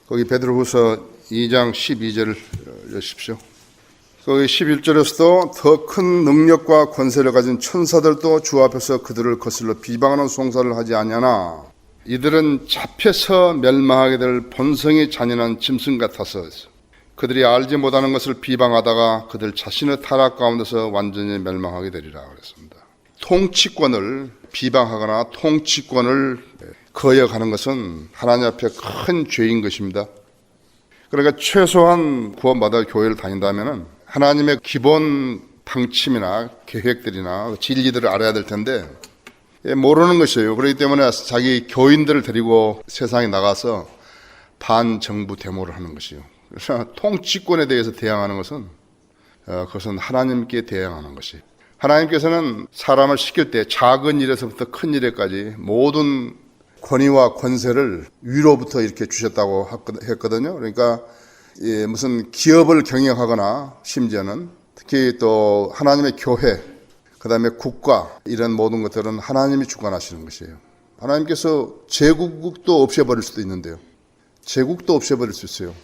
거기 베드로후서 2장 12절을 여십시오. 거기 11절에서도 더 큰 능력과 권세를 가진 천사들도 주 앞에서 그들을 거슬러 비방하는 송사를 하지 아니하나 이들은 잡혀서 멸망하게 될 본성이 잔인한 짐승 같아서 그들이 알지 못하는 것을 비방하다가 그들 자신의 타락 가운데서 완전히 멸망하게 되리라 그랬습니다. 통치권을 비방하거나 통치권을 거역하는 것은 하나님 앞에 큰 죄인 것입니다. 그러니까 최소한 구원받아 교회를 다닌다면 하나님의 기본 방침이나 계획들이나 진리들을 알아야 될 텐데 모르는 것이에요. 그렇기 때문에 자기 교인들을 데리고 세상에 나가서 반정부 데모를 하는 것이요. 그래서 통치권에 대해서 대항하는 것은 그것은 하나님께 대항하는 것이. 하나님께서는 사람을 시킬 때 작은 일에서부터 큰 일에까지 모든 권위와 권세를 위로부터 이렇게 주셨다고 했거든요. 그러니까 무슨 기업을 경영하거나 심지어는 특히 또 하나님의 교회, 그 다음에 국가 이런 모든 것들은 하나님이 주관하시는 것이에요. 하나님께서 제국도 없애버릴 수도 있는데요. 제국도 없애버릴 수 있어요.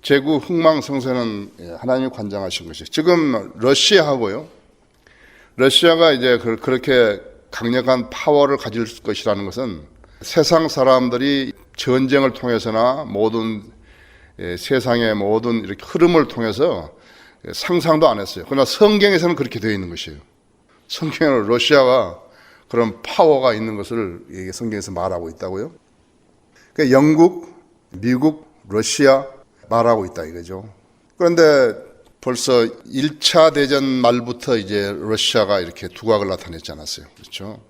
제국 흥망성쇠는 하나님이 관장하신 것이에요. 지금 러시아하고요. 러시아가 이제 그렇게 강력한 파워를 가질 것이라는 것은 세상 사람들이 전쟁을 통해서나 모든 세상의 모든 이렇게 흐름을 통해서 상상도 안 했어요. 그러나 성경에서는 그렇게 되어 있는 것이에요. 성경에는 러시아가 그런 파워가 있는 것을 성경에서 말하고 있다고요. 그러니까 영국, 미국, 러시아 말하고 있다 이거죠. 그런데 벌써 1차 대전 말부터 이제 러시아가 이렇게 두각을 나타냈지 않았어요. 그렇죠?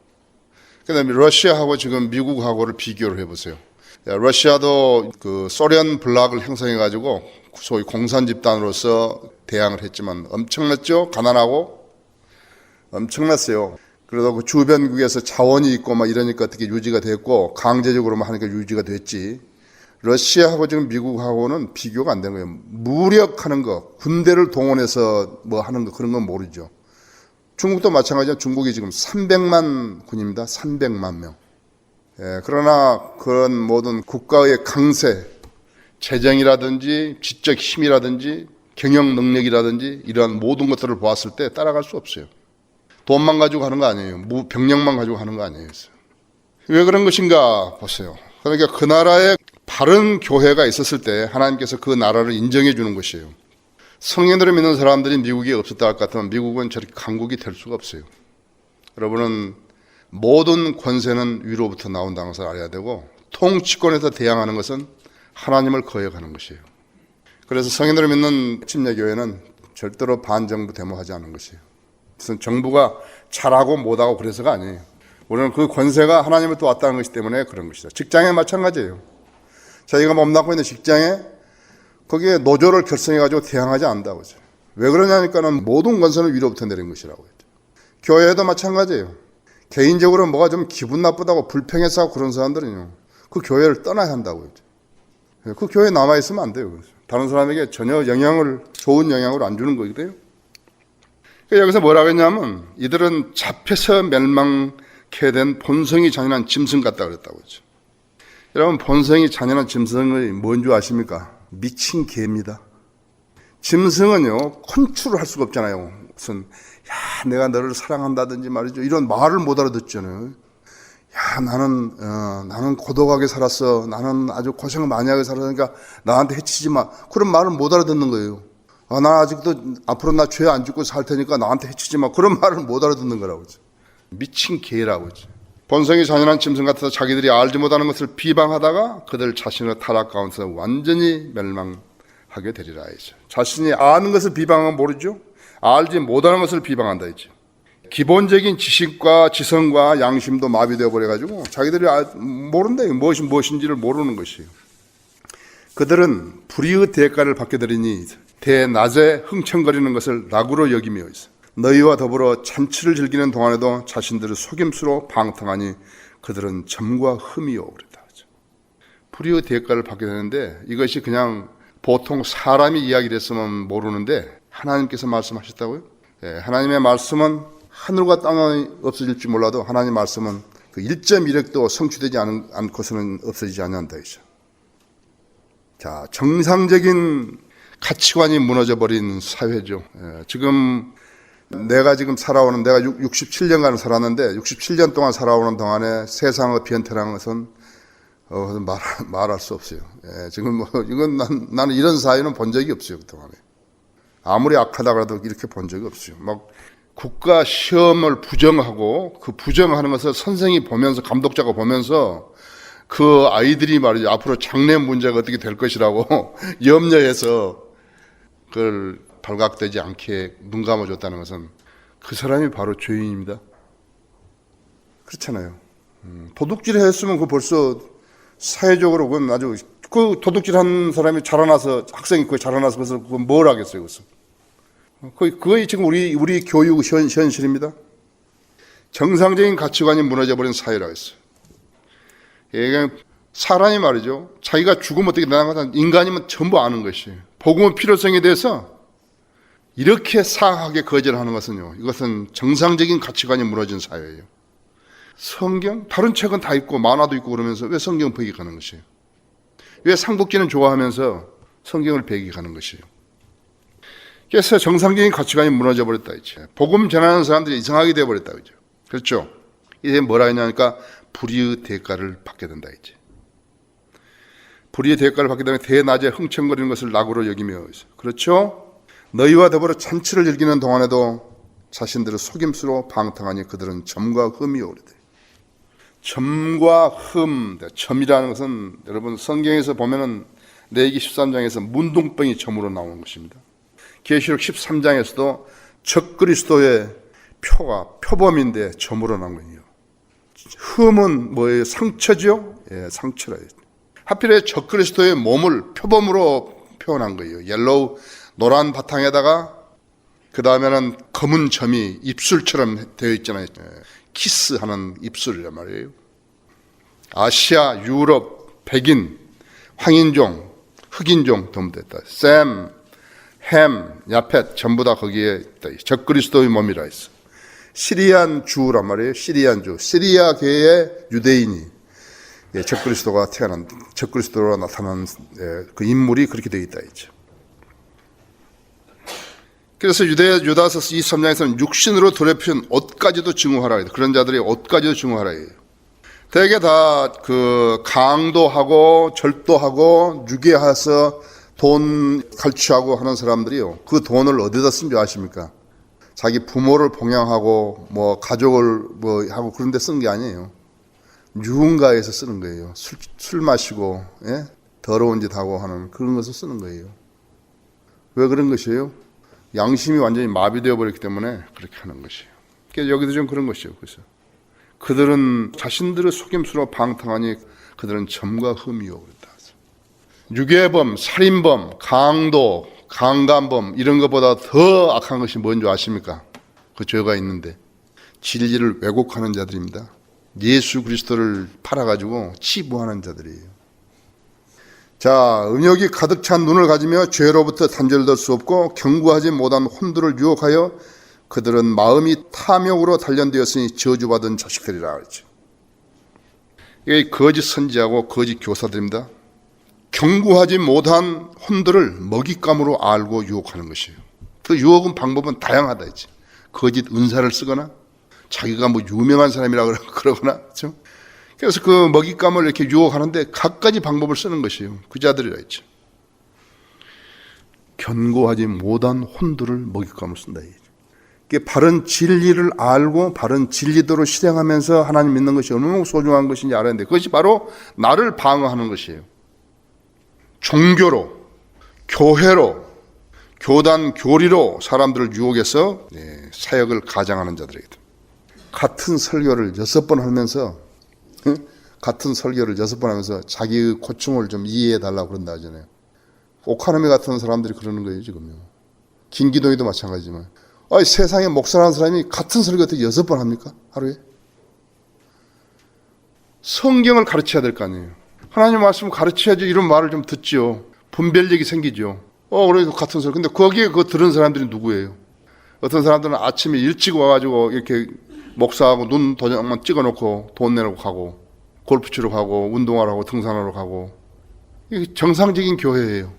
그다음에 러시아하고 지금 미국하고를 비교를 해보세요. 러시아도 그 소련 블락을 형성해가지고 소위 공산 집단으로서 대항을 했지만 엄청났죠? 가난하고 엄청났어요. 그래도 그 주변국에서 자원이 있고 막 이러니까 어떻게 유지가 됐고 강제적으로만 하니까 유지가 됐지. 러시아하고 지금 미국하고는 비교가 안 되는 거예요. 무력하는 거, 군대를 동원해서 뭐 하는 거 그런 건 모르죠. 중국도 마찬가지죠. 중국이 지금 300만 군입니다. 300만 명. 그러나 그런 모든 국가의 강세, 재정이라든지 지적 힘이라든지 경영 능력이라든지 이러한 모든 것들을 보았을 때 따라갈 수 없어요. 돈만 가지고 하는 거 아니에요. 병력만 가지고 하는 거 아니에요. 왜 그런 것인가 보세요. 그러니까 그 나라에 바른 교회가 있었을 때 하나님께서 그 나라를 인정해 주는 것이에요. 성령들을 믿는 사람들이 미국에 없었다 할 것 같으면 미국은 저렇게 강국이 될 수가 없어요. 여러분은 모든 권세는 위로부터 나온다는 것을 알아야 되고 통치권에서 대항하는 것은 하나님을 거역하는 것이에요. 그래서 성령들을 믿는 침례교회는 절대로 반정부 데모하지 않는 것이에요. 무슨 정부가 잘하고 못하고 그래서가 아니에요. 우리는 그 권세가 하나님으로부터 왔다는 것이기 때문에 그런 것이다. 직장에 마찬가지예요. 자기가 몸담고 있는 직장에 거기에 노조를 결성해가지고 대항하지 않는다고 하죠. 왜 그러냐니까는 모든 권세는 위로부터 내린 것이라고 했죠. 교회도 마찬가지예요. 개인적으로 뭐가 좀 기분 나쁘다고 불평해서 하고 그런 사람들은요, 그 교회를 떠나야 한다고 했죠. 그 교회에 남아있으면 안 돼요. 다른 사람에게 전혀 좋은 영향을 안 주는 거거든요. 그러니까 여기서 뭐라고 했냐면, 이들은 잡혀서 멸망케 된 본성이 잔인한 짐승 같다 그랬다고 했죠. 여러분, 본성이 잔인한 짐승이 뭔 줄 아십니까? 미친 개입니다. 짐승은요, 컨트롤 할 수가 없잖아요. 무슨, 내가 너를 사랑한다든지 말이죠. 이런 말을 못 알아듣잖아요. 나는 고독하게 살았어. 나는 아주 고생을 많이 하게 살았으니까 나한테 해치지 마. 그런 말을 못 알아듣는 거예요. 나 아직도 앞으로 나 죄 안 짓고 살 테니까 나한테 해치지 마. 그런 말을 못 알아듣는 거라고 하죠. 미친 개라고 하죠. 본성이 잔인한 짐승 같아서 자기들이 알지 못하는 것을 비방하다가 그들 자신의 타락 가운데서 완전히 멸망하게 되리라 했죠. 자신이 아는 것을 비방하면 모르죠. 알지 못하는 것을 비방한다 했죠. 기본적인 지식과 지성과 양심도 마비되어 버려가지고 자기들이 모른다. 무엇이 무엇인지를 모르는 것이에요. 그들은 불의의 대가를 받게 되리니 대낮에 흥청거리는 것을 낙으로 여기며 있어. 너희와 더불어 잔치를 즐기는 동안에도 자신들을 속임수로 방탕하니 그들은 점과 흠이요 그랬다. 불의의 대가를 받게 되는데 이것이 그냥 보통 사람이 이야기를 했으면 모르는데 하나님께서 말씀하셨다고요? 하나님의 말씀은 하늘과 땅이 없어질지 몰라도 하나님의 말씀은 그 1.1획도 성취되지 않고서는 없어지지 않는다. 자, 정상적인 가치관이 무너져버린 사회죠. 지금 내가 내가 67년간 살았는데 67년 동안 살아오는 동안에 세상의 변태라는 것은 말할 수 없어요. 지금 이건 나는 이런 사회는 본 적이 없어요. 그동안에. 아무리 악하다고 해도 이렇게 본 적이 없어요. 막 국가 시험을 부정하고 그 부정하는 것을 선생이 보면서 감독자가 보면서 그 아이들이 말이죠. 앞으로 장래 문제가 어떻게 될 것이라고 염려해서 그걸 발각되지 않게 눈 감아줬다는 것은 그 사람이 바로 죄인입니다. 그렇잖아요. 도둑질 했으면 그 벌써 사회적으로 그건 아주 그 도둑질 한 사람이 자라나서 학생이 그거 자라나서 그래서 그건 뭘 하겠어요, 그것은. 거의 지금 우리 교육 현실입니다. 정상적인 가치관이 무너져버린 사회라고 했어요. 이게 사람이 말이죠. 자기가 죽으면 어떻게 되나 인간이면 전부 아는 것이에요. 복음의 필요성에 대해서 이렇게 사악하게 거절하는 것은요. 이것은 정상적인 가치관이 무너진 사회예요. 성경? 다른 책은 다 있고 만화도 있고 그러면서 왜 성경 배격하는 것이에요? 왜 삼국지는 좋아하면서 성경을 배격하는 것이에요? 그래서 정상적인 가치관이 무너져 버렸다 이제. 복음 전하는 사람들이 이상하게 되어 버렸다 그죠? 그렇죠? 이제 뭐라 했냐니까 불의의 대가를 받게 된다 이제. 불의의 대가를 받게 되면 대낮에 흥청거리는 것을 낙으로 여기며 그렇죠? 너희와 더불어 잔치를 즐기는 동안에도 자신들을 속임수로 방탕하니 그들은 점과 흠이 오르되. 점과 흠, 점이라는 것은 여러분 성경에서 보면은 레위기 13장에서 문둥병이 점으로 나오는 것입니다. 계시록 13장에서도 적그리스도의 표범인데 점으로 나온 거예요. 흠은 뭐예요? 상처죠? 예, 상처라. 하필에 적그리스도의 몸을 표범으로 표현한 거예요. 옐로우 노란 바탕에다가 그 다음에는 검은 점이 입술처럼 되어 있잖아요. 키스하는 입술이란 말이에요. 아시아, 유럽, 백인, 황인종, 흑인종 등됐다. 셈, 햄, 야펫 전부 다 거기에 있다. 적그리스도의 몸이라 했어. 시리안 주란 말이에요. 시리안 주. 시리아계의 유대인이 적그리스도로 나타난 그 인물이 그렇게 되어 있다 했죠. 그래서 유다서 23장에서는 육신으로 더럽힌 옷까지도 증오하라 해요. 그런 자들이 옷까지도 증오하라 해요. 대개 다 그 강도하고 절도하고 유괴해서 돈 갈취하고 하는 사람들이요. 그 돈을 어디다 쓴 줄 아십니까? 자기 부모를 봉양하고 뭐 가족을 뭐 하고 그런 데 쓰는 게 아니에요. 유흥가에서 쓰는 거예요. 술 마시고 더러운 짓 하고 하는 그런 것을 쓰는 거예요. 왜 그런 것이에요? 양심이 완전히 마비되어 버렸기 때문에 그렇게 하는 것이에요. 그래서 여기도 좀 그런 것이에요. 그래서 그들은 자신들의 속임수로 방탕하니 그들은 점과 흠이요 그랬다. 유괴범, 살인범, 강도, 강간범 이런 것보다 더 악한 것이 뭔지 아십니까? 그 죄가 있는데 진리를 왜곡하는 자들입니다. 예수 그리스도를 팔아가지고 치부하는 자들이에요. 자, 음욕이 가득 찬 눈을 가지며 죄로부터 단절될 수 없고 경고하지 못한 혼들을 유혹하여 그들은 마음이 탐욕으로 단련되었으니 저주받은 자식들이라 그랬죠. 이게 거짓 선지하고 거짓 교사들입니다. 경고하지 못한 혼들을 먹잇감으로 알고 유혹하는 것이에요. 그 유혹은 방법은 다양하다 했지. 거짓 은사를 쓰거나 자기가 뭐 유명한 사람이라 그러거나 그렇죠? 그래서 그 먹잇감을 이렇게 유혹하는데 갖가지 방법을 쓰는 것이에요. 그 자들이라 했죠. 견고하지 못한 혼들을 먹잇감을 쓴다. 바른 진리를 알고 바른 진리대로 실행하면서 하나님 믿는 것이 얼마나 소중한 것인지 알아야 되는데 그것이 바로 나를 방어하는 것이에요. 종교로, 교회로, 교단, 교리로 사람들을 유혹해서 사역을 가장하는 자들이거든. 같은 설교를 6번 하면서 자기의 고충을 좀 이해해 달라고 그런다 하잖아요. 오카노미 같은 사람들이 그러는 거예요, 지금요. 김기동이도 마찬가지지만. 세상에 목사라는 사람이 같은 설교 어떻게 6번 합니까? 하루에? 성경을 가르쳐야 될 거 아니에요. 하나님 말씀을 가르쳐야지 이런 말을 좀 듣지요. 분별력이 생기죠. 그래도 같은 설교. 근데 거기에 그거 들은 사람들이 누구예요? 어떤 사람들은 아침에 일찍 와가지고 이렇게 목사하고 눈 도장만 찍어놓고 돈 내놓고 가고 골프 치러 가고 운동하러 가고 등산하러 가고 이게 정상적인 교회예요.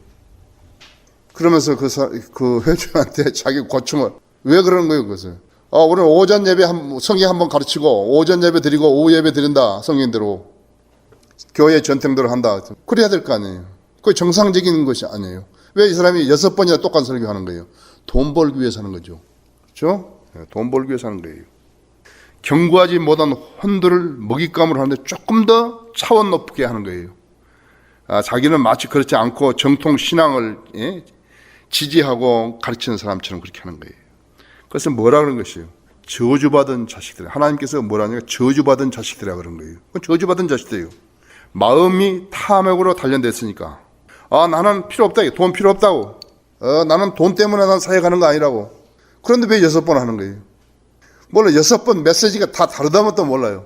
그러면서 그 회중한테 자기 고충을 왜 그러는 거예요, 그것을? 우리는 오전 예배 성경 한번 가르치고 오전 예배 드리고 오후 예배 드린다, 성경대로 교회 전통대로 한다. 그래야 될 거 아니에요. 그게 정상적인 것이 아니에요. 왜 이 사람이 6번이나 똑같은 설교하는 거예요? 돈 벌기 위해서 하는 거죠. 그렇죠? 돈 벌기 위해서 하는 거예요. 경고하지 못한 혼들을 먹잇감으로 하는데 조금 더 차원 높게 하는 거예요. 자기는 마치 그렇지 않고 정통 신앙을 지지하고 가르치는 사람처럼 그렇게 하는 거예요. 그것은 뭐라 그런 것이에요? 저주받은 자식들. 하나님께서 뭐라냐면 저주받은 자식들이라 그런 거예요. 저주받은 자식들이에요. 마음이 탐욕으로 단련됐으니까. 나는 필요 없다. 돈 필요 없다고. 나는 돈 때문에 난 사역하는 거 아니라고. 그런데 왜 6번 하는 거예요? 몰라, 6번 메시지가 다 다르다면 또 몰라요.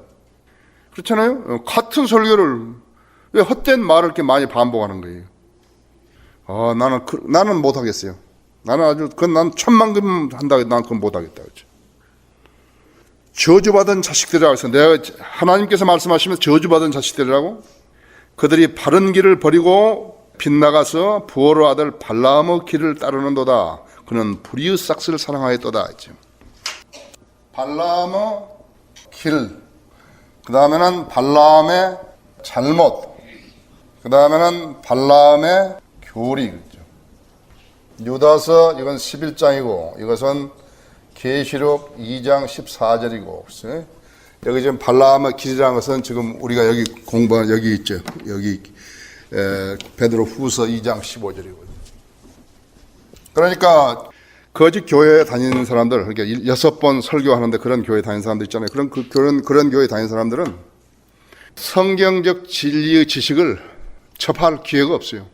그렇잖아요? 같은 설교를 왜 헛된 말을 이렇게 많이 반복하는 거예요? 나는 못하겠어요. 난 천만금 한다, 난 그건 못하겠다. 그렇죠? 저주받은 자식들이라고 해서 하나님께서 말씀하시면서 저주받은 자식들이라고? 그들이 바른 길을 버리고 빗나가서 부어로 아들 발라암의 길을 따르는도다. 그는 불의의 싹스를 사랑하였도다. 했죠. 발라암의 길, 그 다음에는 발라암의 잘못, 그 다음에는 발라암의 교리. 그렇죠. 유다서 이건 11장이고 이것은 계시록 2장 14절이고 그렇죠? 여기 지금 발라암의 길이라는 것은 지금 우리가 여기 공부한 여기 있죠. 여기 베드로 후서 2장 15절이거든요. 그러니까 거짓 교회에 다니는 사람들, 그러니까 6번 설교하는데 그런 교회 다니는 사람들 있잖아요. 그런 교회 다니는 사람들은 성경적 진리의 지식을 접할 기회가 없어요.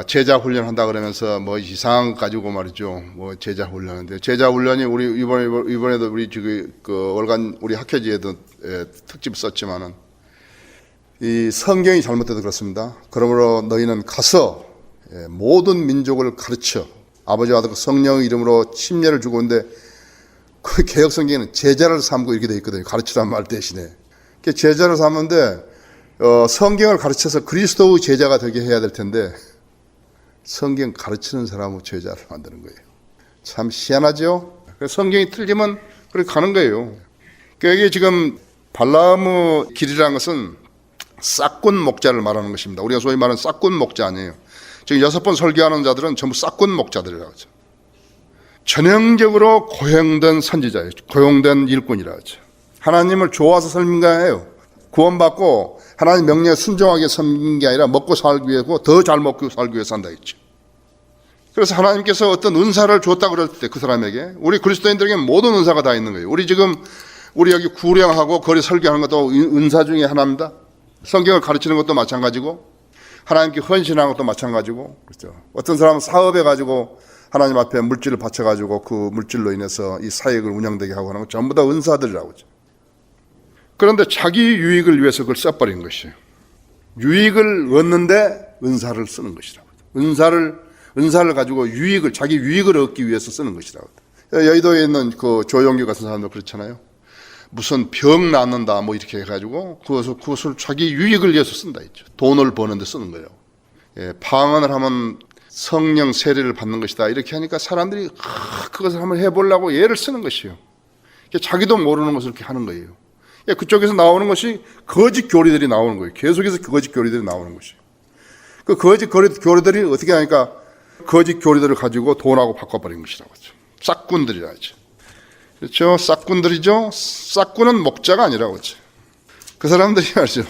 제자 훈련한다 그러면서 뭐 이상한 거 가지고 말이죠. 뭐 제자 훈련하는데 제자 훈련이 우리 이번에도 우리 지금 그 월간 우리 학회지에도 특집 썼지만은 이 성경이 잘못돼도 그렇습니다. 그러므로 너희는 가서 모든 민족을 가르쳐 아버지와 아들 성령의 이름으로 침례를 주고 있는데 그 개혁 성경에는 제자를 삼고 이렇게 돼 있거든요. 가르치라는 말 대신에 제자를 삼는데 성경을 가르쳐서 그리스도의 제자가 되게 해야 될 텐데 성경 가르치는 사람의 제자를 만드는 거예요. 참 희한하죠. 성경이 틀리면 그렇게 가는 거예요. 그러니까 이게 지금 발라암의 길이라는 것은 싹군 목자를 말하는 것입니다. 우리가 소위 말하는 싹군 목자 아니에요. 지금 6번 설교하는 자들은 전부 싹군 목자들이라고 하죠. 전형적으로 고용된 선지자예요. 고용된 일꾼이라고 하죠. 하나님을 좋아서 설명해요. 구원받고 하나님 명령에 순종하게 섬긴 게 아니라 먹고 살기 위해서 더 잘 먹고 살기 위해서 산다 했죠. 그래서 하나님께서 어떤 은사를 줬다고 그럴 때 그 사람에게 우리 그리스도인들에게는 모든 은사가 다 있는 거예요. 우리 여기 구령하고 거리 설교하는 것도 은사 중에 하나입니다. 성경을 가르치는 것도 마찬가지고 하나님께 헌신하는 것도 마찬가지고 그렇죠. 어떤 사람은 사업해 가지고 하나님 앞에 물질을 바쳐 가지고 그 물질로 인해서 이 사역을 운영되게 하고 하는 것 전부 다 은사들이라고 하죠. 그런데 자기 유익을 위해서 그걸 써버린 것이에요. 유익을 얻는데 은사를 쓰는 것이라고. 은사를 가지고 자기 유익을 얻기 위해서 쓰는 것이라고. 여의도에 있는 그 조용규 같은 사람도 그렇잖아요. 무슨 병 낫는다 뭐 이렇게 해가지고 그것을 자기 유익을 위해서 쓴다 했죠. 돈을 버는데 쓰는 거예요. 방언을 하면 성령 세례를 받는 것이다 이렇게 하니까 사람들이 그것을 한번 해보려고 예를 쓰는 것이에요. 자기도 모르는 것을 이렇게 하는 거예요. 그쪽에서 나오는 것이 거짓 교리들이 나오는 거예요. 계속해서 거짓 교리들이 나오는 것이에요. 그 거짓 교리들이 어떻게 하니까 거짓 교리들을 가지고 돈하고 바꿔버린 것이라고 하죠. 싹군들이라 하죠. 그렇죠? 싹군들이죠. 싹군은 목자가 아니라고 하죠. 그 사람들이 말이죠.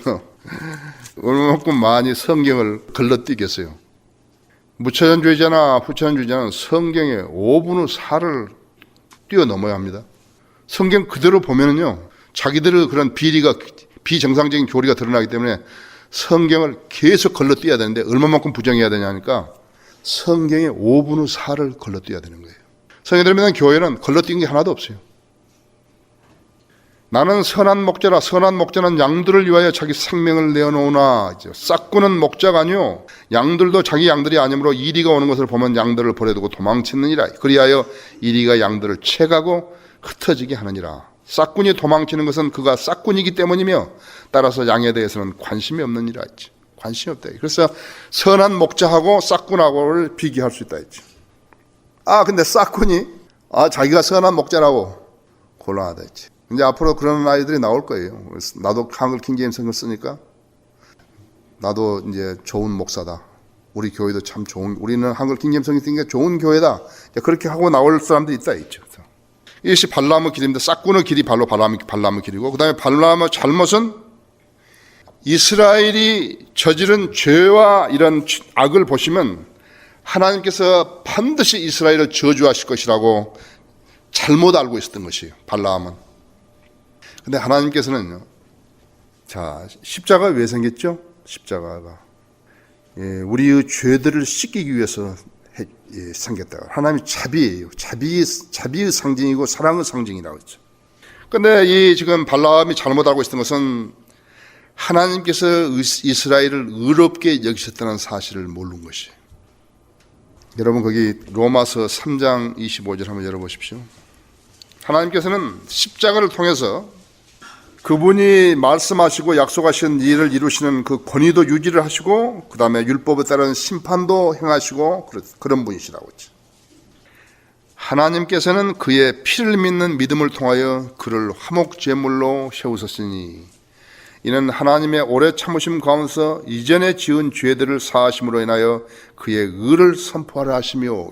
얼마만큼 많이 성경을 걸러뛰겠어요. 무차전주의자나 후차전주의자는 성경의 5분의 4를 뛰어넘어야 합니다. 성경 그대로 보면은요. 자기들의 그런 비정상적인 교리가 드러나기 때문에 성경을 계속 걸러뛰어야 되는데 얼마만큼 부정해야 되냐니까 성경의 5분의 4를 걸러뛰어야 되는 거예요. 성경대로 믿는 교회는 걸러뛴 게 하나도 없어요. 나는 선한 목자라. 선한 목자는 양들을 위하여 자기 생명을 내어놓으나. 싹구는 목자가 아니요 양들도 자기 양들이 아니므로 이리가 오는 것을 보면 양들을 버려두고 도망치느니라. 그리하여 이리가 양들을 채가고 흩어지게 하느니라. 싹군이 도망치는 것은 그가 싹군이기 때문이며 따라서 양에 대해서는 관심이 없느니라 했지. 관심이 없다. 그래서 선한 목자하고 싹군하고를 비교할 수 있다 했죠. 근데 싹군이 자기가 선한 목자라고 곤란하다 했지. 이제 앞으로 그런 아이들이 나올 거예요. 나도 한글 킹제임스 성경 쓰니까 나도 이제 좋은 목사다. 우리 교회도 참 우리는 한글 킹제임스 성경 쓰니까 좋은 교회다. 그렇게 하고 나올 사람들이 있다 했죠. 이것이 발람의 길입니다. 싹군의 길이 발람의 길이고, 그 다음에 발람의 잘못은 이스라엘이 저지른 죄와 이런 악을 보시면 하나님께서 반드시 이스라엘을 저주하실 것이라고 잘못 알고 있었던 것이에요. 발람은. 근데 하나님께서는요, 십자가 왜 생겼죠? 십자가가 우리의 죄들을 씻기기 위해서 생겼다. 하나님이 자비예요. 자비의 상징이고 사랑의 상징이라고 했죠. 근데 이 지금 발람이 잘못 알고 있었던 것은 하나님께서 이스라엘을 의롭게 여기셨다는 사실을 모르는 것이에요. 여러분 거기 로마서 3장 25절 한번 열어보십시오. 하나님께서는 십자가를 통해서 그분이 말씀하시고 약속하신 일을 이루시는 그 권위도 유지를 하시고, 그 다음에 율법에 따른 심판도 행하시고 그런 분이시라고 했죠. 하나님께서는 그의 피를 믿는 믿음을 통하여 그를 화목제물로 세우셨으니 이는 하나님의 오래 참으심 가운데서 이전에 지은 죄들을 사하심으로 인하여 그의 의를 선포하라 하시며,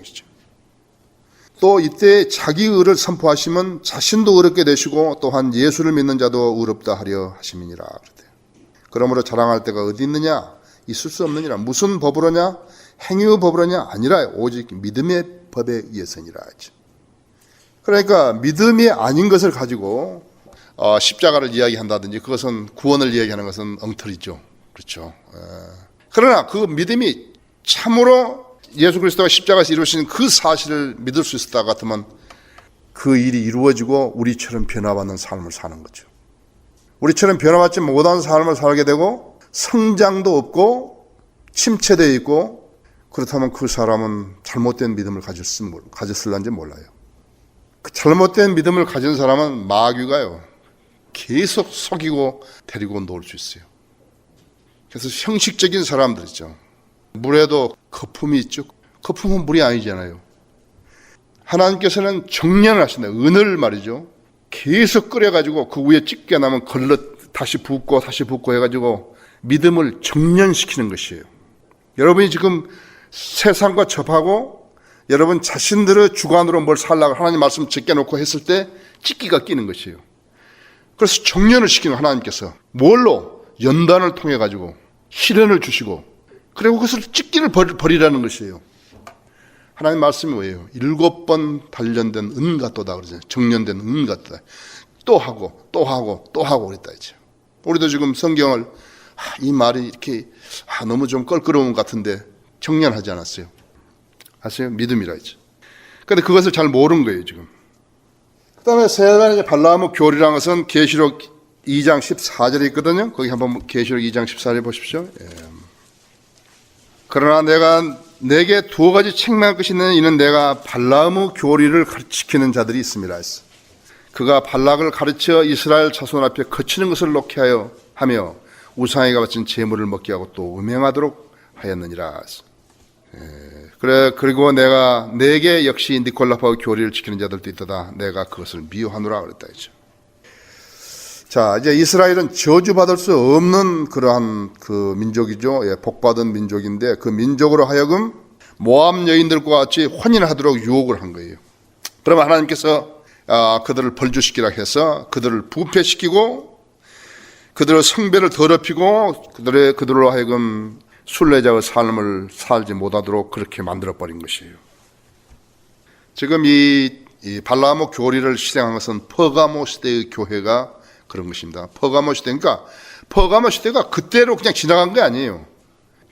또 이때 자기 의를 선포하시면 자신도 의롭게 되시고 또한 예수를 믿는 자도 의롭다 하려 하심이니라. 그러므로 자랑할 때가 어디 있느냐? 있을 수 없느니라. 무슨 법으로냐? 행위의 법으로냐? 아니라 오직 믿음의 법에 의해서니라. 그러니까 믿음이 아닌 것을 가지고 십자가를 이야기한다든지 그것은 구원을 이야기하는 것은 엉터리죠. 그렇죠. 그러나 그 믿음이 참으로 예수 그리스도가 십자가에서 이루신 그 사실을 믿을 수 있었다 같으면 그 일이 이루어지고 우리처럼 변화받는 삶을 사는 거죠. 우리처럼 변화받지 못한 삶을 살게 되고 성장도 없고 침체되어 있고, 그렇다면 그 사람은 잘못된 믿음을 가졌을런지 몰라요. 그 잘못된 믿음을 가진 사람은 마귀가요 계속 속이고 데리고 놓을 수 있어요. 그래서 형식적인 사람들 있죠. 물에도 거품이 있죠. 거품은 물이 아니잖아요. 하나님께서는 정련을 하신다. 은을 말이죠. 계속 끓여가지고 그 위에 찌게 나면 걸러 다시 붓고 해가지고 믿음을 정련시키는 것이에요. 여러분이 지금 세상과 접하고 여러분 자신들의 주관으로 뭘 살라고 하나님 말씀 제껴놓고 했을 때 찌기가 끼는 것이에요. 그래서 정련을 시키는 하나님께서 뭘로? 연단을 통해 가지고 시련을 주시고, 그리고 그것을 찢기를 버리라는 것이에요. 하나님 말씀이 뭐예요? 7번 단련된 은 같도다 그러잖아요. 정련된 은 같도다. 또 하고 그랬다 이죠. 우리도 지금 성경을 이 말이 이렇게 너무 좀 껄끄러운 것 같은데 정련하지 않았어요. 아세요? 믿음이라 했죠. 근데 그것을 잘 모르는 거예요 지금. 그 다음에 세간의 발람의 교리라는 것은 계시록 2장 14절에 있거든요. 거기 한번 계시록 2장 14절에 보십시오. 그러나 내가 내게 2가지 책망할 것이 있는 이는 내가 발람의 교리를 지키는 자들이 있음이라 했어. 그가 발락을 가르쳐 이스라엘 자손 앞에 거치는 것을 놓게 하며 우상에게 바친 제물을 먹게 하고 또 음행하도록 하였느니라. 그리고 내가 내게 역시 니콜라파의 교리를 지키는 자들도 있다다. 내가 그것을 미워하노라 그랬다 했죠. 자, 이제 이스라엘은 저주받을 수 없는 그러한 그 민족이죠. 복받은 민족인데 그 민족으로 하여금 모압 여인들과 같이 혼인하도록 유혹을 한 거예요. 그러면 하나님께서 그들을 벌주시키라 해서 그들을 부패시키고 그들의 성배를 더럽히고 그들로 하여금 순례자의 삶을 살지 못하도록 그렇게 만들어버린 것이에요. 지금 이 발라모 교리를 실행한 것은 퍼가모 시대의 교회가 그런 것입니다. 퍼가모 시대니까 퍼가모 시대가 그때로 그냥 지나간 게 아니에요.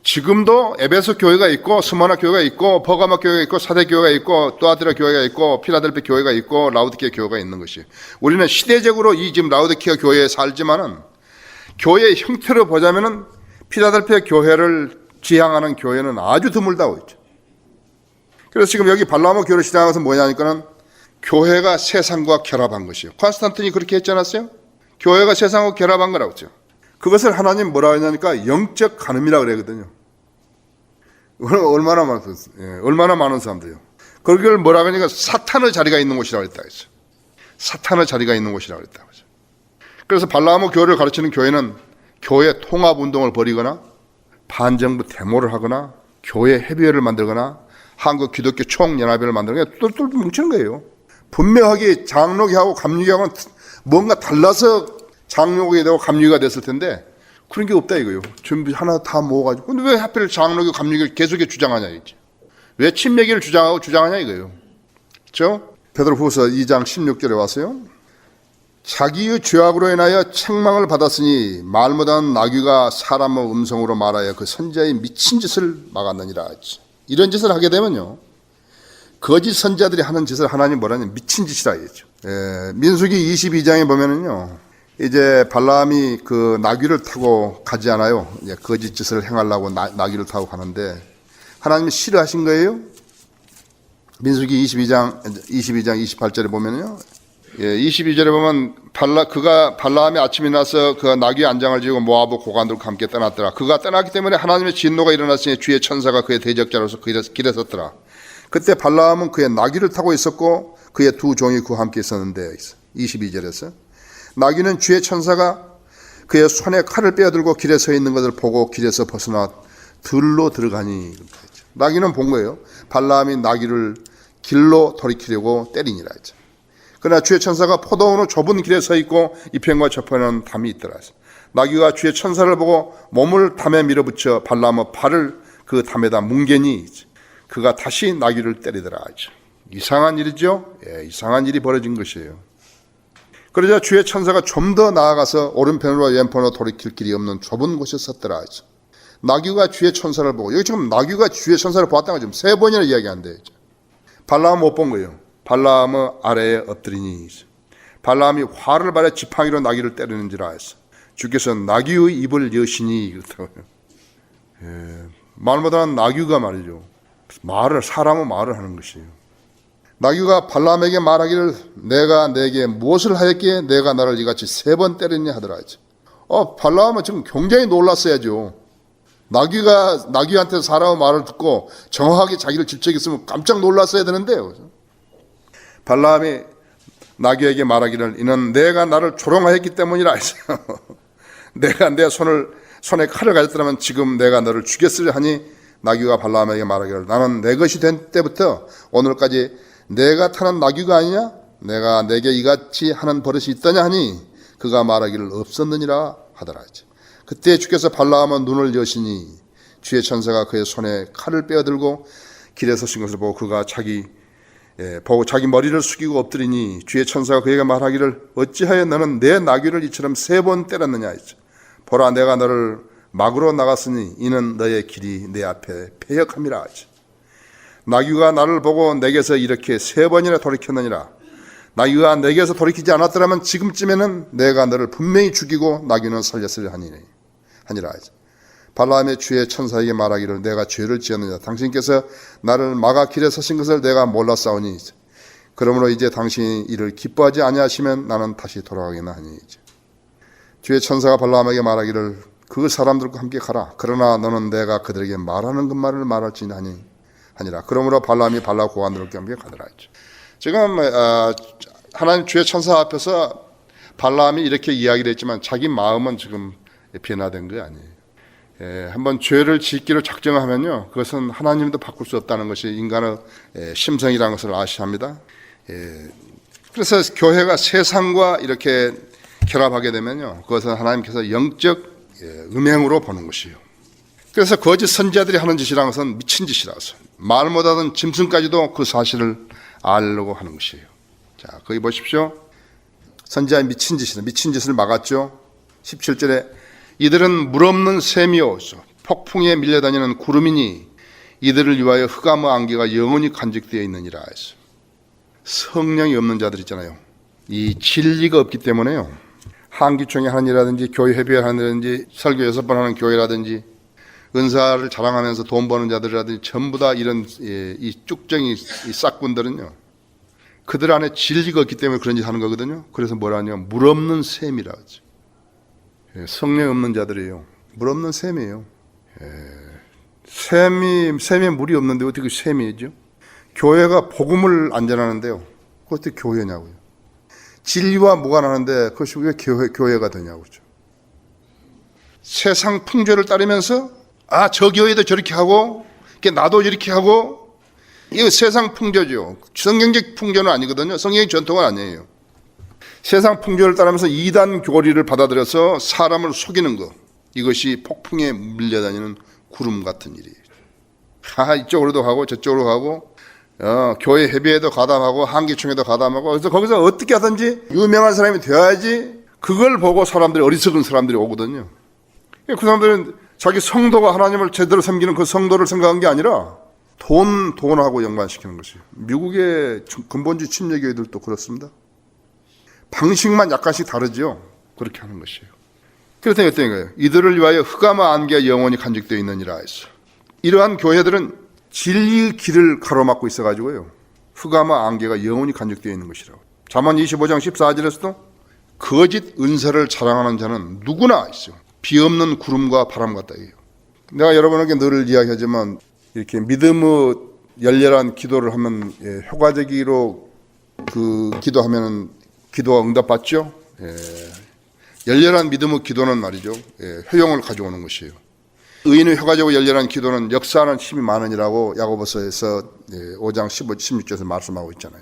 지금도 에베소 교회가 있고 스모나 교회가 있고 퍼가모 교회가 있고 사대 교회가 있고 또아디라 교회가 있고 필라델피아 교회가 있고 라우디케아 교회가 있는 것이에요. 우리는 시대적으로 이 지금 라우디케아 교회에 살지만은 교회의 형태로 보자면은 필라델피아 교회를 지향하는 교회는 아주 드물다고 있죠. 그래서 지금 여기 발라모 교회를 시작한 것은 뭐냐니까는 교회가 세상과 결합한 것이에요. 콘스탄틴이 그렇게 했지 않았어요? 교회가 세상과 결합한 거라고 했죠. 그것을 하나님 뭐라 하냐니까 영적 간음이라 그러거든요. 얼마나 많은 사람들이요. 그걸 뭐라 하니까 사탄의 자리가 있는 곳이라고 했다 했어요. 사탄의 자리가 있는 곳이라고 했다. 그래서 발라함의 교회를 가르치는 교회는 교회 통합 운동을 벌이거나 반정부 데모를 하거나 교회 협의회를 만들거나 한국 기독교 총연합회를 만들거나 똘똘 뭉치는 거예요. 분명하게 장로교하고 감리교하고는 뭔가 달라서 장로교가 되고 감리교가 됐을 텐데 그런 게 없다 이거예요. 준비 하나 다 모아가지고. 근데 왜 하필 장로교 감리교를 계속 주장하냐 이지. 왜 친매기를 주장하냐 이거예요. 그렇죠? 베드로후서 2장 16절에 왔어요. 자기의 죄악으로 인하여 책망을 받았으니 말 못하는 나귀가 사람의 음성으로 말하여 그 선지자의 미친 짓을 막았느니라. 이런 짓을 하게 되면요, 거짓 선지자들이 하는 짓을 하나님 뭐라냐면 미친 짓이라 했죠. 민수기 22장에 보면은요, 이제 발람이 그 나귀를 타고 가지 않아요. 이제 거짓 짓을 행하려고 나귀를 타고 가는데 하나님이 싫어하신 거예요. 민수기 22장 28절에 보면요, 22절에 보면 발람이 아침에 나서 그 나귀 안장을 지고 모아브 고관들과 함께 떠났더라. 그가 떠났기 때문에 하나님의 진노가 일어났으니 주의 천사가 그의 대적자로서 길에 섰더라. 그때 발람은 그의 나귀를 타고 있었고 그의 두 종이 그와 함께 있었는데 22절에서 나귀는 주의 천사가 그의 손에 칼을 빼어들고 길에 서 있는 것을 보고 길에서 벗어나 들로 들어가니. 나귀는 본 거예요. 발람이 나귀를 길로 돌이키려고 때리니라 했죠. 그러나 주의 천사가 포도원의 좁은 길에 서 있고 이편과 저편에는 담이 있더라. 나귀가 주의 천사를 보고 몸을 담에 밀어붙여 발람의 발을 그 담에다 뭉개니 그가 다시 나귀를 때리더라. 이상한 일이죠. 이상한 일이 벌어진 것이에요. 그러자 주의 천사가 좀 더 나아가서 오른편으로 왼편으로 돌이킬 길이 없는 좁은 곳에 섰더라. 나귀가 주의 천사를 보고, 여기 지금 나귀가 주의 천사를 보았다는 거 지금 3번이나 이야기한대. 발람은 못 본 거예요. 발람의 아래에 엎드리니 발람이 화를 발해 지팡이로 나귀를 때리는지라 했어. 주께서 나귀의 입을 여시니 그렇다고요. 말 못하는 나귀가 말이죠. 사람의 말을 하는 것이에요. 나귀가 발람에게 말하기를 내가 내게 무엇을 하였기에 내가 나를 이같이 3번 때렸냐 하더라. 발람은 지금 굉장히 놀랐어야죠. 나귀한테 사람의 말을 듣고 정확하게 자기를 질책했으면 깜짝 놀랐어야 되는데요. 발람이 나귀에게 말하기를 이는 내가 나를 조롱하였기 때문이라 했어요. 내가 내 손에 칼을 가졌더라면 지금 내가 너를 죽였으려 하니 나귀가 발람에게 말하기를 나는 내 것이 된 때부터 오늘까지 내가 타는 나귀가 아니냐? 내가 내게 이같이 하는 버릇이 있더냐 하니 그가 말하기를 없었느니라 하더라. 그때 주께서 발람의 눈을 여시니 주의 천사가 그의 손에 칼을 빼어들고 길에 서신 것을 보고 그가 자기 머리를 숙이고 엎드리니 주의 천사가 그에게 말하기를 어찌하여 너는 내 나귀를 이처럼 3번 때렸느냐 했죠. 보라 내가 너를 막으로 나갔으니 이는 너의 길이 내 앞에 패역함이라 하지. 나귀가 나를 보고 내게서 이렇게 3번이나 돌이켰느니라. 나귀가 내게서 돌이키지 않았더라면 지금쯤에는 내가 너를 분명히 죽이고 나귀는 살렸으려 하니라 하지. 발람의 주의 천사에게 말하기를 내가 죄를 지었느냐 당신께서 나를 막아 길에 서신 것을 내가 몰랐사오니 그러므로 이제 당신이 이를 기뻐하지 아니하시면 나는 다시 돌아가겠나 하니 주의 천사가 발람에게 말하기를 그 사람들과 함께 가라. 그러나 너는 내가 그들에게 말하는 그 말을 말할지 하니라. 그러므로 발람이 발라 고관들과 함께 가더라 했죠. 지금 하나님 주의 천사 앞에서 발람이 이렇게 이야기를 했지만 자기 마음은 지금 변화된 거 아니에요. 한번 죄를 짓기로 작정하면요, 그것은 하나님도 바꿀 수 없다는 것이 인간의 심성이라는 것을 아셔야 합니다. 그래서 교회가 세상과 이렇게 결합하게 되면요, 그것은 하나님께서 영적 음행으로 보는 것이에요. 그래서 거짓 선지자들이 하는 짓이라는 것은 미친 짓이라서 말 못하던 짐승까지도 그 사실을 알려고 하는 것이에요. 자, 거기 보십시오. 선지자의 미친 짓이다. 미친 짓을 막았죠. 17절에 이들은 물없는 샘이요 폭풍에 밀려다니는 구름이니 이들을 위하여 흑암의 안개가 영원히 간직되어 있느니라 했어요. 성령이 없는 자들 있잖아요. 이 진리가 없기 때문에요, 한기총회 하는 일이라든지 교회 협의회 하는 일이라든지 설교 6번 하는 교회라든지 은사를 자랑하면서 돈 버는 자들이라든지 전부 다 이런 이 쭉정이 이 싹군들은요, 그들 안에 진리가 없기 때문에 그런 짓 하는 거거든요. 그래서 뭐라 하냐면 물없는 샘이라 하죠. 성령 없는 자들이에요. 물 없는 샘이에요. 샘에 물이 없는데 어떻게 샘이죠? 교회가 복음을 안 전하는데요. 그것도 교회냐고요. 진리와 무관하는데 그것이 왜 교회가 되냐고요. 세상 풍조를 따르면서 저 교회도 저렇게 하고 나도 이렇게 하고, 이거 세상 풍조죠. 성경적 풍조는 아니거든요. 성경적 전통은 아니에요. 세상 풍조를 따르면서 이단 교리를 받아들여서 사람을 속이는 것, 이것이 폭풍에 밀려다니는 구름 같은 일이에요. 이쪽으로도 가고 저쪽으로 가고, 교회 회비에도 가담하고 한기총회도 가담하고, 그래서 거기서 어떻게 하든지 유명한 사람이 되어야지, 그걸 보고 사람들이, 어리석은 사람들이 오거든요. 그 사람들은 자기 성도가 하나님을 제대로 섬기는 그 성도를 생각한 게 아니라 돈하고 연관시키는 것이에요. 미국의 근본주의 침례교회들도 그렇습니다. 방식만 약간씩 다르죠. 그렇게 하는 것이에요. 그렇다니 어떤 거예요? 이들을 위하여 흑암과 안개가 영원히 간직되어 있느니라 했어. 이러한 교회들은 진리의 길을 가로막고 있어가지고요, 흑암과 안개가 영원히 간직되어 있는 것이라고. 잠언 25장 14절에서도 거짓 은사를 자랑하는 자는 누구나 있어요. 비 없는 구름과 바람 같다. 내가 여러분에게 늘 이야기하지만, 이렇게 믿음의 열렬한 기도를 하면 효과적으로 기도하면 기도가 응답받죠. 열렬한 믿음의 기도는 말이죠, 효용을 가져오는 것이에요. 의인의 효과적으로 열렬한 기도는 역사하는 힘이 많으니라고 야고보서에서 5장 15, 16절에서 말씀하고 있잖아요.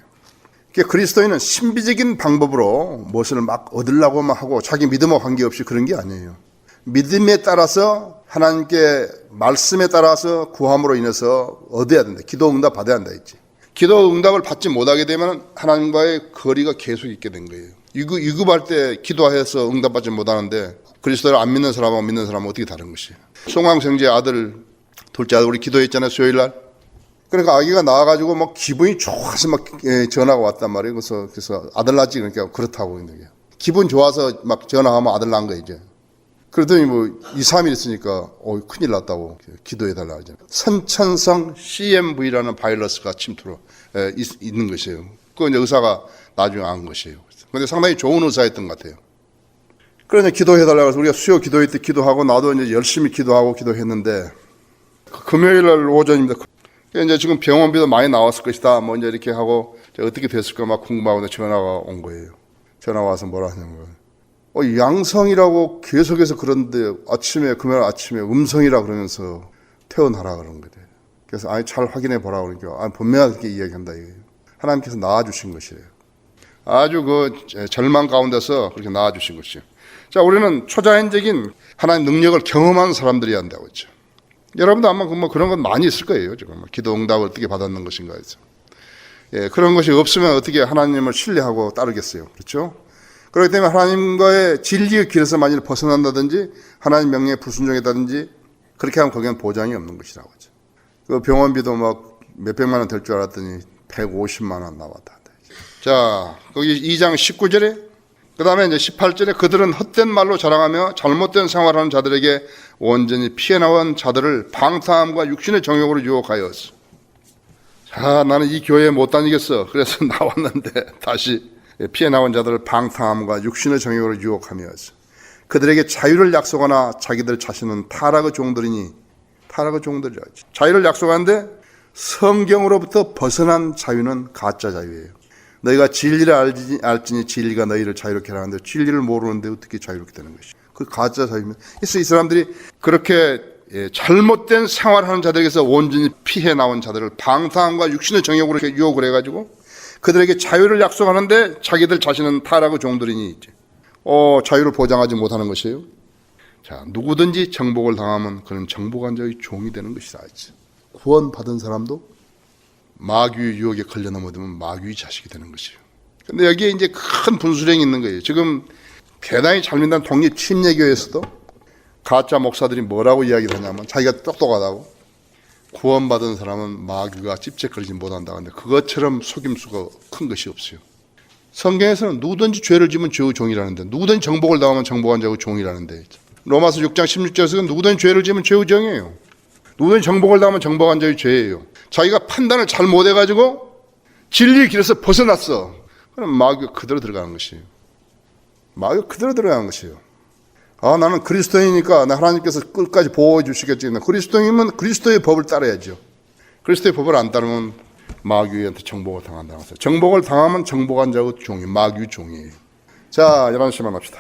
그리스도인은 신비적인 방법으로 무엇을 막 얻으려고만 하고 자기 믿음과 관계없이 그런 게 아니에요. 믿음에 따라서, 하나님께 말씀에 따라서 구함으로 인해서 얻어야 된다. 기도 응답 받아야 한다 했지. 기도 응답을 받지 못하게 되면 하나님과의 거리가 계속 있게 된 거예요. 유급할 때 기도해서 응답받지 못하는데, 그리스도를 안 믿는 사람하고 믿는 사람은 어떻게 다른 것이에요. 송황생제 아들, 둘째 아들 우리 기도했잖아요, 수요일날. 그러니까 아기가 나와가지고 막 기분이 좋아서 막 전화가 왔단 말이에요. 그래서 아들 낳지, 그러니까 그렇다고 있는 게. 기분 좋아서 막 전화하면 아들 낳은 거 이제. 그러더니 2, 3일 있으니까 큰일 났다고 기도해달라 하잖아요. 선천성 CMV라는 바이러스가 침투로 있는 것이에요. 그거 이제 의사가 나중에 안 것이에요. 근데 상당히 좋은 의사였던 것 같아요. 그래서 기도해달라고 해서 우리가 수요 기도회 때 기도하고, 나도 이제 열심히 기도하고 기도했는데, 금요일 날 오전입니다. 이제 지금 병원비도 많이 나왔을 것이다. 이제 이렇게 하고, 어떻게 됐을까 막 궁금하고 전화가 온 거예요. 전화 와서 뭐라 하냐면, 양성이라고 계속해서 그런데 금요일 아침에 음성이라 그러면서 퇴원하라 그런 거예요. 그래서 잘 확인해 보라 그러니까 분명하게 그렇게 이야기한다 이거예요. 하나님께서 낳아주신 것이에요. 아주 절망 가운데서 그렇게 낳아주신 것이에요. 자, 우리는 초자연적인 하나님 능력을 경험한 사람들이 한다고 했죠. 여러분도 아마 그런 건 많이 있을 거예요. 지금 기도 응답을 어떻게 받았는 것인가 해서. 그런 것이 없으면 어떻게 하나님을 신뢰하고 따르겠어요. 그렇죠? 그렇기 때문에 하나님과의 진리의 길에서 만일 벗어난다든지 하나님 명령에 불순종했다든지 그렇게 하면 거기는 보장이 없는 것이라고 하죠. 그 병원비도 막 몇백만 원 될 줄 알았더니 150만 원 나왔다. 자, 거기 2장 19절에, 그 다음에 이제 18절에 그들은 헛된 말로 자랑하며 잘못된 생활하는 자들에게 온전히 피해 나온 자들을 방탕함과 육신의 정욕으로 유혹하였어. 자, 나는 이 교회에 못 다니겠어. 그래서 나왔는데 다시 피해 나온 자들을 방탕함과 육신의 정욕으로 유혹하면서 그들에게 자유를 약속하나 자기들 자신은 타락의 종들이니, 타락의 종들이라 하지. 자유를 약속하는데 성경으로부터 벗어난 자유는 가짜 자유예요. 너희가 진리를 알지니 진리가 너희를 자유롭게 하는데 진리를 모르는데 어떻게 자유롭게 되는 것이? 그 가짜 자유면. 그래서 이 사람들이 그렇게 잘못된 생활하는 자들에게서 온전히 피해 나온 자들을 방탕함과 육신의 정욕으로 유혹을 해가지고 그들에게 자유를 약속하는데 자기들 자신은 타락의 종들이니 이제 자유를 보장하지 못하는 것이에요. 자, 누구든지 정복을 당하면 그는 정복한 자의 종이 되는 것이다. 구원받은 사람도 마귀의 유혹에 걸려 넘어들면 마귀의 자식이 되는 것이에요. 근데 여기에 이제 큰 분수령이 있는 거예요. 지금 대단히 잘 믿는 독립 침례교회에서도 가짜 목사들이 뭐라고 이야기를 하냐면 자기가 똑똑하다고, 구원받은 사람은 마귀가 집착거리지 못한다. 근데 그것처럼 속임수가 큰 것이 없어요. 성경에서는 누구든지 죄를 지면 죄의 종이라는데, 누구든지 정복을 당하면 정복한 자의 종이라는데, 로마서 6장 16절에서는 누구든지 죄를 지면 죄의 종이에요. 누구든지 정복을 당하면 정복한 자의 죄예요. 자기가 판단을 잘 못해가지고 진리의 길에서 벗어났어. 그럼 마귀가 그대로 들어가는 것이에요. 마귀가 그대로 들어가는 것이에요. 나는 그리스도인이니까 나 하나님께서 끝까지 보호해 주시겠지. 그리스도인이면 그리스도의 법을 따라야죠. 그리스도의 법을 안 따르면 마귀한테 정복을 당한다고 했어요. 정복을 당하면 정복한 자의 종이 마귀 종이에요. 자, 11시만 합시다.